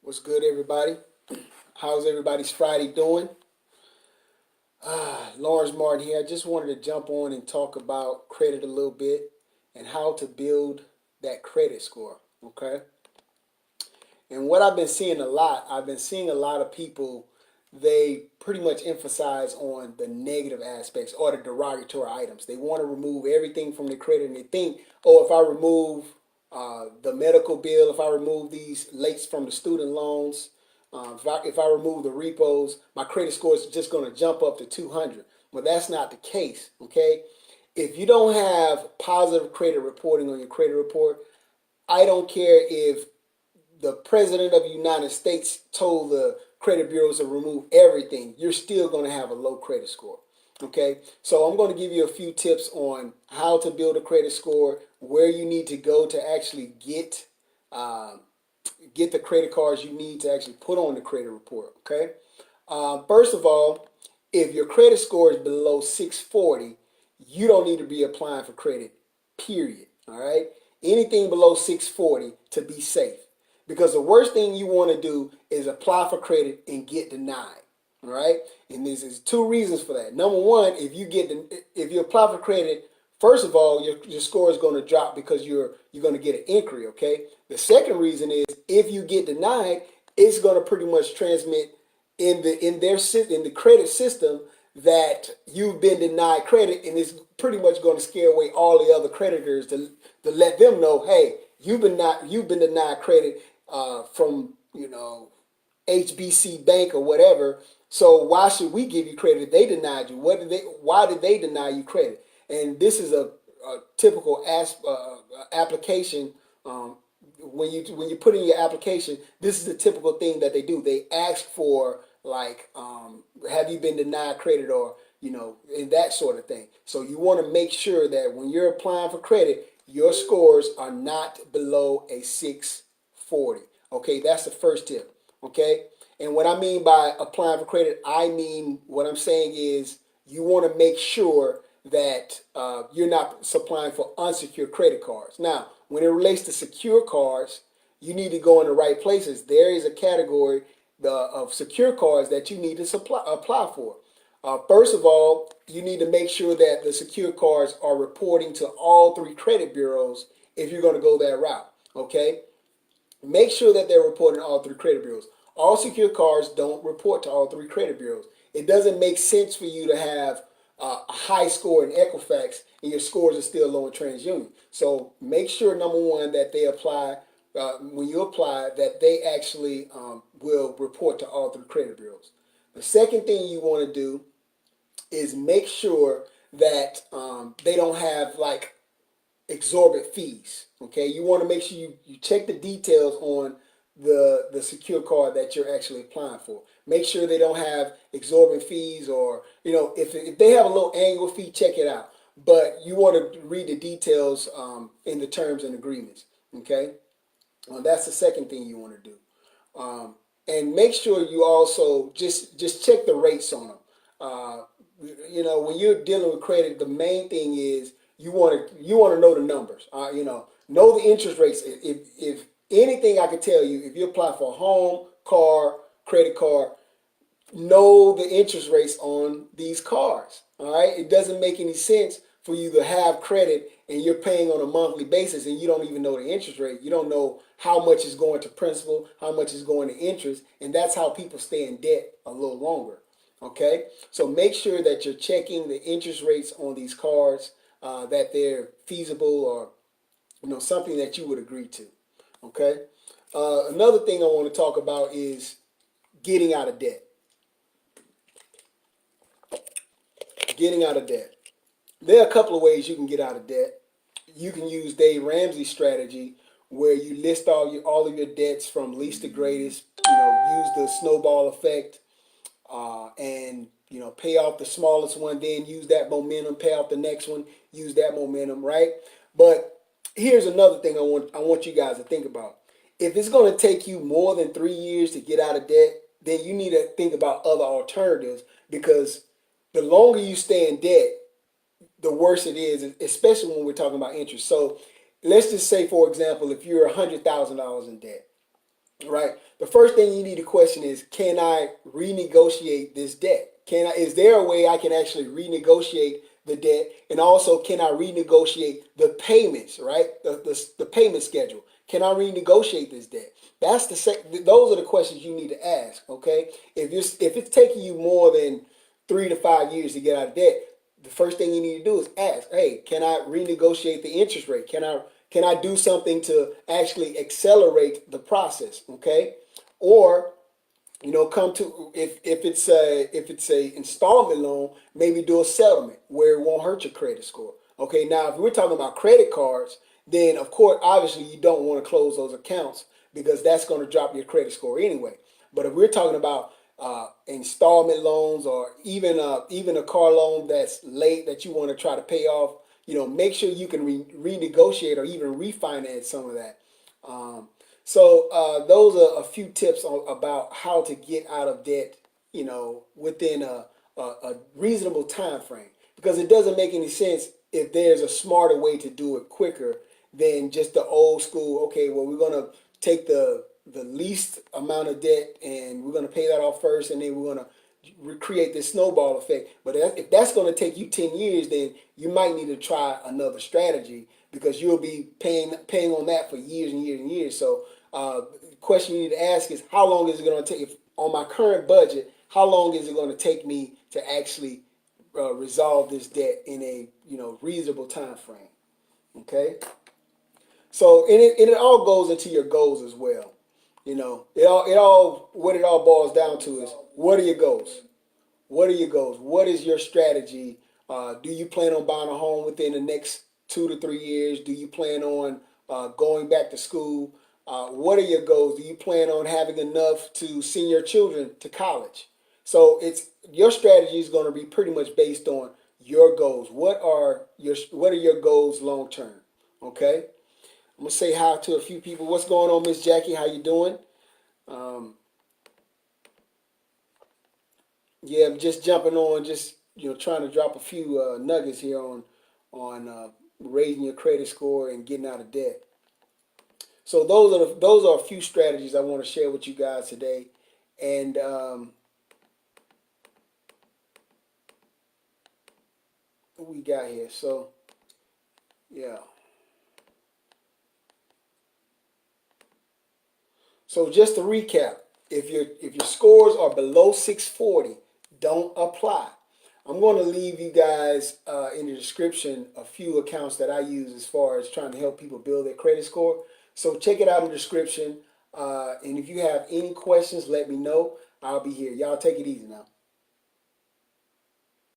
What's good, everybody? How's everybody's Friday doing? Lawrence Martin here. I just wanted to jump on and talk about credit a little bit and how to build that credit score. Okay. And what I've been seeing a lot of people, they pretty much emphasize on the negative aspects or the derogatory items. They want to remove everything from their credit and they think, oh, if I remove the medical bill, if I remove these lates from the student loans, if I remove the repos, my credit score is just going to jump up to 200. Well, that's not the case, okay? If you don't have positive credit reporting on your credit report, I don't care if the president of the United States told the credit bureaus to remove everything, you're still going to have a low credit score. Okay, so I'm going to give you a few tips on how to build a credit score, where you need to go to actually uh, get the credit cards you need to actually put on the credit report. Okay, first of all, if your credit score is below 640, you don't need to be applying for credit. Period. All right, anything below 640 to be safe. Because the worst thing you want to do is apply for credit and get denied. All right, and there's two reasons for that. Number one, if you apply for credit, first of all, your score is going to drop because you're going to get an inquiry. Okay. The second reason is if you get denied, it's going to pretty much transmit in the credit system that you've been denied credit, and it's pretty much going to scare away all the other creditors to let them know, hey, you've been denied credit from HBC Bank or whatever. So why should we give you credit if they denied you? Why did they deny you credit? And this is a typical application. When you put in your application, this is the typical thing that they do. They ask for like, have you been denied credit or and that sort of thing. So you want to make sure that when you're applying for credit, your scores are not below a 640. Okay, that's the first tip. Okay, and what I mean by applying for credit, I mean what I'm saying is you want to make sure that you're not supplying for unsecured credit cards. Now, when it relates to secure cards, you need to go in the right places. There is a category of secure cards that you need to apply for. First of all, you need to make sure that the secure cards are reporting to all three credit bureaus if you're going to go that route. Okay, make sure that they're reporting to all three credit bureaus. All secure cards don't report to all three credit bureaus. It doesn't make sense for you to have a high score in Equifax and your scores are still low in TransUnion. So make sure, number one, that they apply, when you apply, that they actually will report to all three credit bureaus. The second thing you want to do is make sure that they don't have like exorbitant fees. Okay, you want to make sure you check the details on the secure card that you're actually applying for. Make sure they don't have exorbitant fees, or if they have a little annual fee, check it out. But you want to read the details in the terms and agreements. Okay, that's the second thing you want to do. And make sure you also just check the rates on them. When you're dealing with credit, the main thing is you want to know the numbers. Know the interest rates. If anything I can tell you, if you apply for a home, car, credit card, know the interest rates on these cards. All right, it doesn't make any sense for you to have credit and you're paying on a monthly basis and you don't even know the interest rate. You don't know how much is going to principal, how much is going to interest, and that's how people stay in debt a little longer. Okay, so make sure that you're checking the interest rates on these cards, that they're feasible or something that you would agree to. Okay, another thing I want to talk about is getting out of debt. Getting out of debt. There are a couple of ways you can get out of debt. You can use Dave Ramsey's strategy where you list all of your debts from least to greatest. Use the snowball effect, and pay off the smallest one. Then use that momentum. Pay off the next one. Use that momentum. Right. But here's another thing I want you guys to think about. If it's going to take you more than 3 years to get out of debt, then you need to think about other alternatives, because the longer you stay in debt, the worse it is, especially when we're talking about interest. So let's just say, for example, if you're $100,000 in debt, right? The first thing you need to question is, can I renegotiate this debt? Is there a way I can actually renegotiate the debt? And also, can I renegotiate the payments, right? The payment schedule. Can I renegotiate this debt? Those are the questions you need to ask, okay? If it's taking you more than 3 to 5 years to get out of debt, the first thing you need to do is ask, hey, can I renegotiate the interest rate? Can I do something to actually accelerate the process? Okay, or come to if it's a installment loan, maybe do a settlement where it won't hurt your credit score. Okay, now if we're talking about credit cards, then of course obviously you don't want to close those accounts because that's going to drop your credit score anyway. But if we're talking about installment loans, or even a car loan that's late that you want to try to pay off, make sure you can renegotiate or even refinance some of that. Um, so those are a few tips about how to get out of debt, within a reasonable time frame. Because it doesn't make any sense if there's a smarter way to do it quicker than just the old school. Okay, well, we're gonna take the least amount of debt and we're gonna pay that off first, and then we're gonna recreate this snowball effect. But if that's going to take you 10 years, then you might need to try another strategy because you'll be paying on that for years and years and years. So the question you need to ask is, how long is it going to take, on my current budget, how long is it going to take me to actually resolve this debt in a reasonable time frame? Okay. So and it all goes into your goals as well. What it all boils down to is, what are your goals? What are your goals? What is your strategy? Do you plan on buying a home within the next 2 to 3 years? Do you plan on going back to school? What are your goals? Do you plan on having enough to send your children to college? So your strategy is going to be pretty much based on your goals. What are your goals long term? Okay. I'm gonna say hi to a few people. What's going on, Miss Jackie? How you doing? Um, Yeah, I'm just jumping on, just trying to drop a few nuggets here on raising your credit score and getting out of debt. So those are a few strategies I want to share with you guys today, and what we got here. So yeah, so just to recap, if your scores are below 640, don't apply. I'm going to leave you guys in the description a few accounts that I use as far as trying to help people build their credit score. So check it out in the description. And if you have any questions, let me know. I'll be here. Y'all take it easy now.